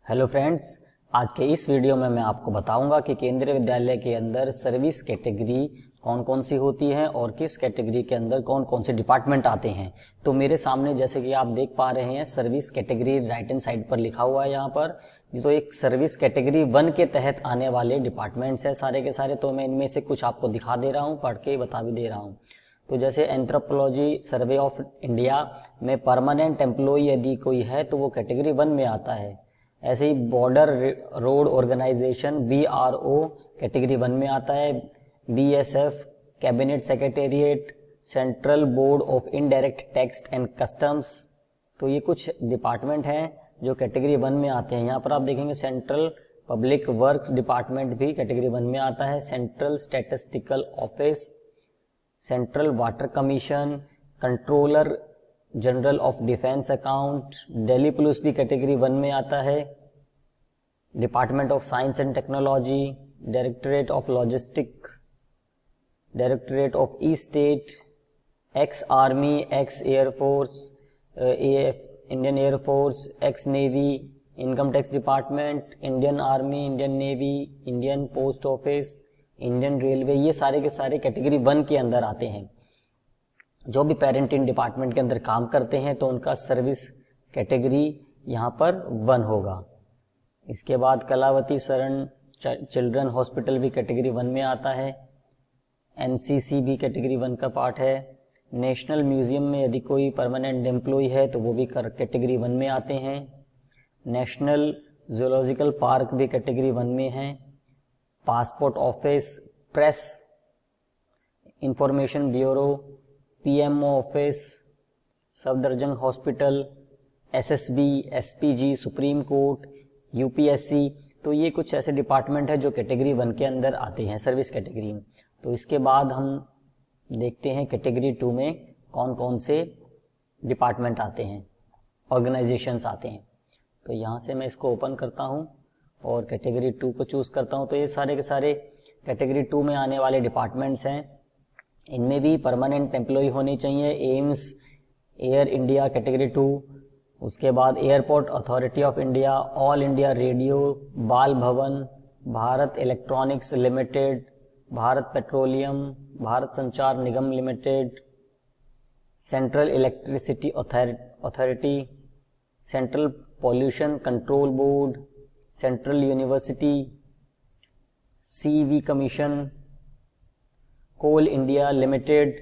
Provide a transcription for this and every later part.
Hello friends, आज के इस वीडियो में मैं आपको बताऊंगा कि केंद्रीय विद्यालय के अंदर सर्विस कैटेगरी कौन कौन सी होती है और किस कैटेगरी के अंदर कौन कौन से डिपार्टमेंट आते हैं। तो मेरे सामने जैसे कि आप देख पा रहे हैं service category right hand side पर लिखा हुआ है यहाँ पर। तो एक सर्विस कैटेगरी 1 के तहत आने वाले डिपार्टमेंट्स हैं सारे के सारे। तो मैं इनमें से कुछ आपको दिखा दे रहा हूँ, पढ़ के बता भी दे रहा हूँ। तो जैसे एंथ्रोपोलॉजी सर्वे ऑफ इंडिया में परमानेंट एम्प्लॉय यदि कोई है तो वो कैटेगरी 1 में आता है। ऐसे ही border road organisation BRO category 1 में आता है। BSF cabinet secretariat central board of indirect tax and customs. तो ये कुछ डिपार्टमेंट हैं जो कैटेगरी 1 में आते हैं। यहाँ पर आप देखेंगे सेंट्रल पब्लिक वर्क्स डिपार्टमेंट भी कैटेगरी 1 में आता है। Central statistical office, central water commission, controller general of defence account, Delhi police भी कैटेगरी 1 में आता है। Department of science and technology, directorate of logistic, directorate of E state, ex army, x air force, Indian air force, x navy, income tax department, Indian army, Indian navy, Indian post office, Indian railway, ये सारे के सारे category 1 के अंदर आते हैं। जो भी पेरेंट इन डिपार्टमेंट के अंदर काम करते हैं तो उनका सर्विस कैटेगरी यहाँ पर 1 होगा। इसके बाद कलावती शरण चिल्ड्रन हॉस्पिटल भी कैटेगरी 1 में आता है। NCC भी कैटेगरी 1 का पार्ट है। नेशनल म्यूजियम में यदि कोई परमानेंट एम्प्लॉय है तो वो भी कैटेगरी 1 में आते हैं। नेशनल जूलॉजिकल पार्क भी कैटेगरी 1 में है। Passport office, press information bureau, PMO office, Safdarjung hospital, SSB, SPG, supreme court, UPSC। तो ये कुछ ऐसे डिपार्टमेंट है जो कैटेगरी 1 के अंदर आते हैं सर्विस कैटेगरी में। तो इसके बाद हम देखते हैं कैटेगरी 2 में कौन कौन से डिपार्टमेंट आते हैं, ऑर्गेनाइजेशंस आते हैं। तो यहाँ से मैं इसको ओपन करता हूँ और कैटेगरी 2 को चूज करता हूँ। तो ये सारे के सारे कैटेगरी 2 में आने वाले डिपार्टमेंट्स हैं। इनमें भी परमानेंट एम्प्लॉय होने चाहिए। एम्स, एयर इंडिया कैटेगरी 2, उसके बाद airport authority of India, all India radio, Bal Bhavan, Bharat electronics limited, Bharat petroleum, Bharat Sanchar Nigam limited, central electricity authority, central pollution control board, central university, CV commission, coal India limited,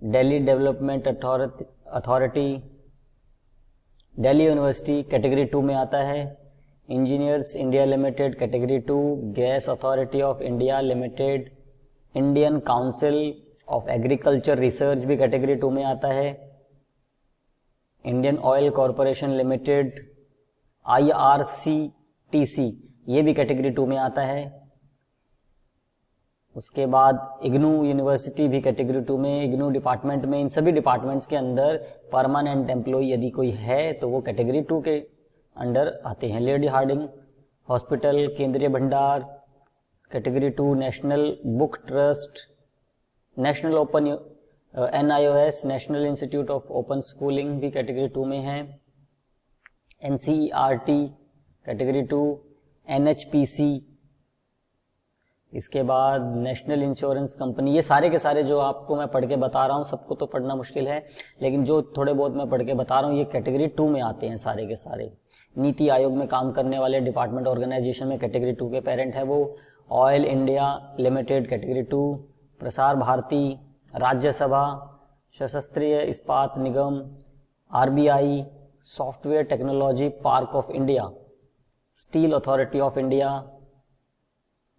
Delhi development authority, Delhi university category 2 में आता है। Engineers India limited category 2, gas authority of India limited, Indian council of agriculture research भी category 2 में आता है। Indian oil corporation limited, IRCTC, ये भी category 2 में आता है। उसके बाद इग्नू यूनिवर्सिटी भी कैटेगरी 2 में। इग्नू डिपार्टमेंट में, इन सभी डिपार्टमेंट्स के अंदर परमानेंट एम्प्लॉय यदि कोई है तो वो कैटेगरी 2 के अंडर आते हैं। लेडी हार्डिंग हॉस्पिटल, केंद्रीय भंडार category 2, national book trust, national open NIOS national institute of open schooling भी कैटेगरी 2 में है। NCERT कैटेगरी 2, NHPC, इसके बाद नेशनल इंश्योरेंस कंपनी। ये सारे के सारे जो आपको मैं पढ़ के बता रहा हूँ, सबको तो पढ़ना मुश्किल है, लेकिन जो थोड़े बहुत मैं पढ़ के बता रहा हूँ ये कैटेगरी 2 में आते हैं सारे के सारे। नीति आयोग में काम करने वाले डिपार्टमेंट ऑर्गेनाइजेशन में कैटेगरी 2 के पेरेंट है वो। Oil India limited category 2, Prasar Bharati, Rajya Sabha, सशस्त्र इस्पात निगम, RBI, software technology park of India, steel authority of India,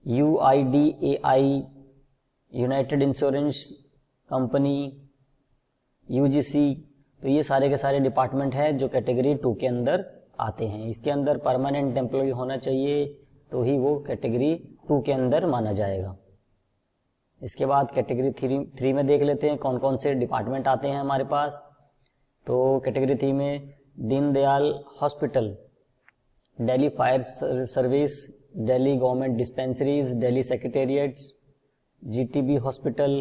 UIDAI United insurance company, UGC। तो ये सारे के सारे डिपार्टमेंट हैं जो कैटेगरी 2 के अंदर आते हैं। इसके अंदर परमानेंट एम्प्लॉय होना चाहिए तो ही वो कैटेगरी 2 के अंदर माना जाएगा। इसके बाद कैटेगरी 3 में देख लेते हैं कौन कौन से डिपार्टमेंट आते हैं हमारे पास। तो कैटेगरी 3 में Deendayal hospital, Delhi fire service, Delhi government dispensaries, Delhi secretariats, GTB hospital,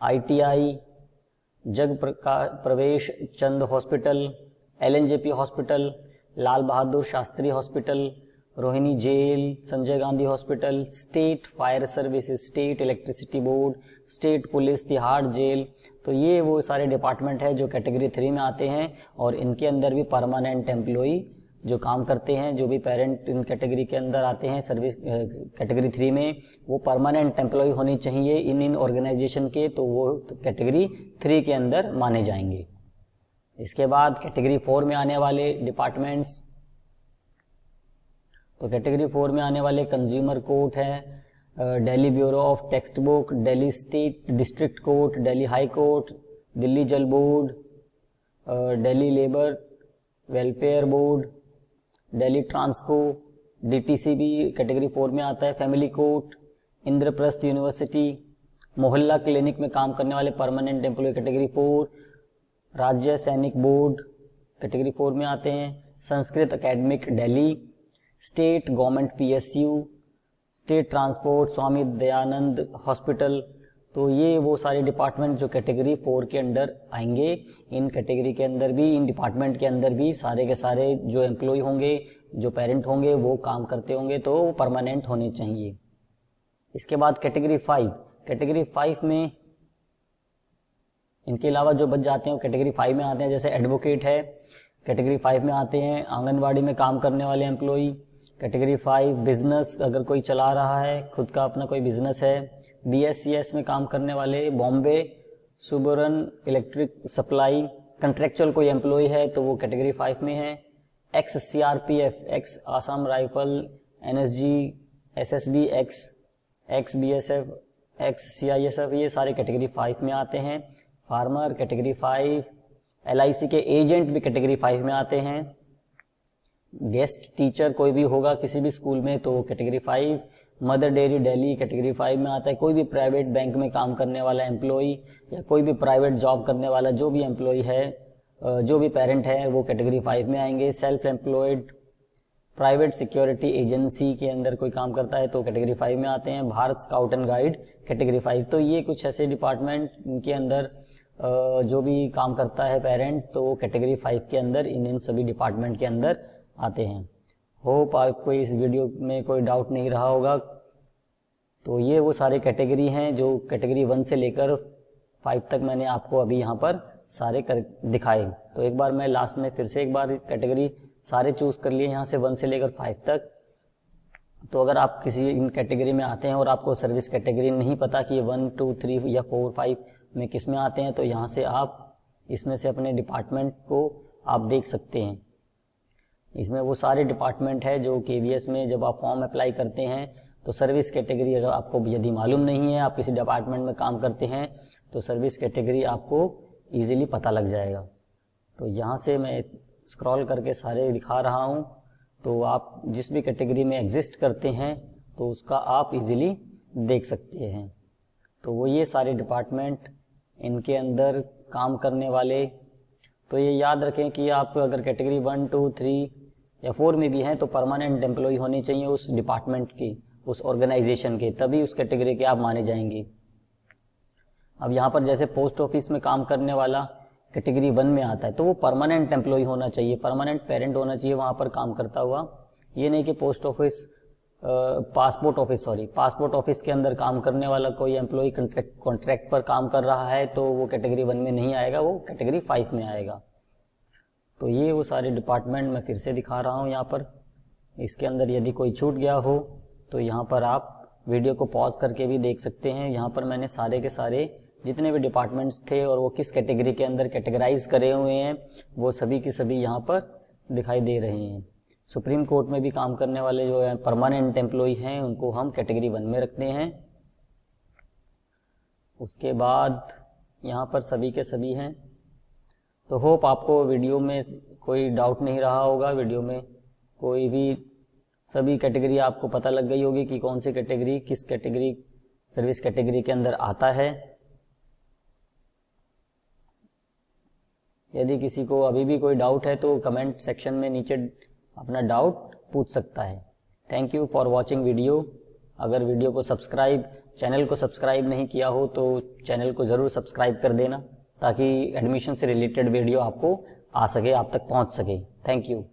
ITI, Jag Pravesh Chand hospital, LNJP hospital, Lal Bahadur Shastri hospital, Rohini jail, Sanjay Gandhi hospital, state fire services, state electricity board, state police, Tihar jail. तो ये वो सारे डिपार्टमेंट है जो कैटेगरी 3 में आते हैं और इनके अंदर भी परमानेंट एम्प्लॉई जो काम करते हैं, जो भी पेरेंट इन कैटेगरी के अंदर आते हैं सर्विस कैटेगरी 3 में, वो परमानेंट एम्प्लॉय होनी चाहिए इन ऑर्गेनाइजेशन के, तो वो कैटेगरी 3 के अंदर माने जाएंगे। इसके बाद कैटेगरी 4 में आने वाले डिपार्टमेंट्स, तो कैटेगरी 4 में आने वाले कंज्यूमर कोर्ट है, Delhi bureau of textbook, Delhi state district court, Delhi high court, Delhi Jal board, Delhi labour welfare board, Delhi Transco, DTC भी कैटेगरी 4 में आता है, family court, Indraprastha university, Mohalla clinic में काम करने वाले परमानेंट एम्प्लॉय कैटेगरी 4, राज्य सैनिक बोर्ड कैटेगरी 4 में आते हैं, Sanskrit academic Delhi, state government PSU, state transport Swami Dayanand hospital. तो ये वो सारे डिपार्टमेंट जो कैटेगरी 4 के अंडर आएंगे। इन कैटेगरी के अंदर भी, इन डिपार्टमेंट के अंदर भी सारे के सारे जो एम्प्लॉय होंगे, जो पेरेंट होंगे, वो काम करते होंगे, तो वो परमानेंट होने चाहिए। इसके बाद कैटेगरी 5, कैटेगरी 5 में इनके अलावा जो बच जाते हैं वो कैटेगरी 5 में आते हैं, जैसे एडवोकेट है कैटेगरी 5 में आते हैं, आंगनवाड़ी में काम करने वाले एम्प्लॉई कैटेगरी 5, बिजनेस अगर कोई चला रहा है, खुद का अपना कोई बिजनेस है, BSCS में काम करने वाले, Bombay Subaran electric supply, contractual कोई एम्प्लॉय है तो वो कैटेगरी 5 में है, x CRPF, x Assam rifle, NSG, SSB, x BSF, x CISF, ये सारे कैटेगरी 5 में आते हैं। फार्मर कैटेगरी 5, LIC के एजेंट भी कैटेगरी 5 में आते हैं, गेस्ट टीचर कोई भी होगा किसी भी स्कूल में तो category 5, mother dairy Delhi category 5 में आता है, कोई भी प्राइवेट बैंक में काम करने वाला एम्प्लॉई या कोई भी प्राइवेट जॉब करने वाला जो भी एम्प्लॉई है, जो भी पेरेंट है, वो कैटेगरी 5 में आएंगे। Self employed private security agency के अंदर कोई काम करता है तो कैटेगरी 5 में आते हैं। Bharat scout and guide category 5। तो ये कुछ ऐसे डिपार्टमेंट के अंदर जो भी काम करता है पेरेंट, तो वो कैटेगरी 5 के अंदर इन सभी डिपार्टमेंट के अंदर आते हैं। होप आपको इस वीडियो में कोई डाउट नहीं रहा होगा। तो ये वो सारे कैटेगरी हैं जो कैटेगरी 1 से लेकर 5 तक मैंने आपको अभी यहाँ पर सारे कर दिखाए। तो एक बार मैं लास्ट में फिर से एक बार इस कैटेगरी सारे चूज कर लिए यहाँ से 1 से लेकर 5 तक। तो अगर आप किसी इन कैटेगरी में आते हैं और आपको सर्विस कैटेगरी नहीं पता कि 1, 2, 3 या 4, 5 में किस में आते हैं, तो यहाँ से आप इसमें से अपने डिपार्टमेंट को आप देख सकते हैं। इसमें वो सारे डिपार्टमेंट है जो KVS में जब आप फॉर्म अप्लाई करते हैं तो सर्विस कैटेगरी अगर आपको यदि मालूम नहीं है, आप किसी डिपार्टमेंट में काम करते हैं, तो सर्विस कैटेगरी आपको इजीली पता लग जाएगा। तो यहाँ से मैं स्क्रॉल करके सारे दिखा रहा हूँ, तो आप जिस भी कैटेगरी में एग्जिस्ट करते हैं तो उसका आप इजीली देख सकते हैं। तो वो ये सारे डिपार्टमेंट, इनके अंदर काम करने वाले, तो ये याद रखें कि आप अगर कैटेगरी 1, 2, 3 या 4 में भी हैं तो परमानेंट एम्प्लॉय होनी चाहिए उस डिपार्टमेंट की, उस ऑर्गेनाइजेशन के, तभी उस कैटेगरी के आप माने जाएंगे। अब यहाँ पर जैसे पोस्ट ऑफिस में काम करने वाला कैटेगरी 1 में आता है तो वो परमानेंट एम्प्लॉय होना चाहिए, परमानेंट पेरेंट होना चाहिए वहाँ पर काम करता हुआ। ये नहीं कि पोस्ट ऑफिस पासपोर्ट ऑफिस के अंदर काम करने वाला कोई एम्प्लॉय कॉन्ट्रैक्ट पर काम कर रहा है तो वो कैटेगरी 1 में नहीं आएगा, वो कैटेगरी 5 में आएगा। तो ये वो सारे डिपार्टमेंट मैं फिर से दिखा रहा हूँ यहाँ पर। इसके अंदर यदि कोई छूट गया हो तो यहाँ पर आप वीडियो को पॉज करके भी देख सकते हैं। यहाँ पर मैंने सारे के सारे जितने भी डिपार्टमेंट्स थे और वो किस कैटेगरी के अंदर कैटेगराइज करे हुए हैं वो सभी की सभी यहाँ पर दिखाई दे रहे हैं। सुप्रीम कोर्ट में भी काम करने वाले जो है परमानेंट एम्प्लॉय हैं उनको हम कैटेगरी 1 में रखते हैं। उसके बाद यहाँ पर सभी के सभी हैं। तो होप आपको वीडियो में कोई डाउट नहीं रहा होगा, वीडियो में कोई भी सभी कैटेगरी आपको पता लग गई होगी कि कौन सी कैटेगरी किस कैटेगरी सर्विस कैटेगरी के अंदर आता है। यदि किसी को अभी भी कोई डाउट है तो कमेंट सेक्शन में नीचे अपना डाउट पूछ सकता है। Thank you for watching video. अगर वीडियो को चैनल को सब्सक्राइब नहीं किया हो तो चैनल को ज़रूर सब्सक्राइब कर देना ताकि एडमिशन से रिलेटेड वीडियो आपको आ सके, आप तक पहुंच सके। Thank you.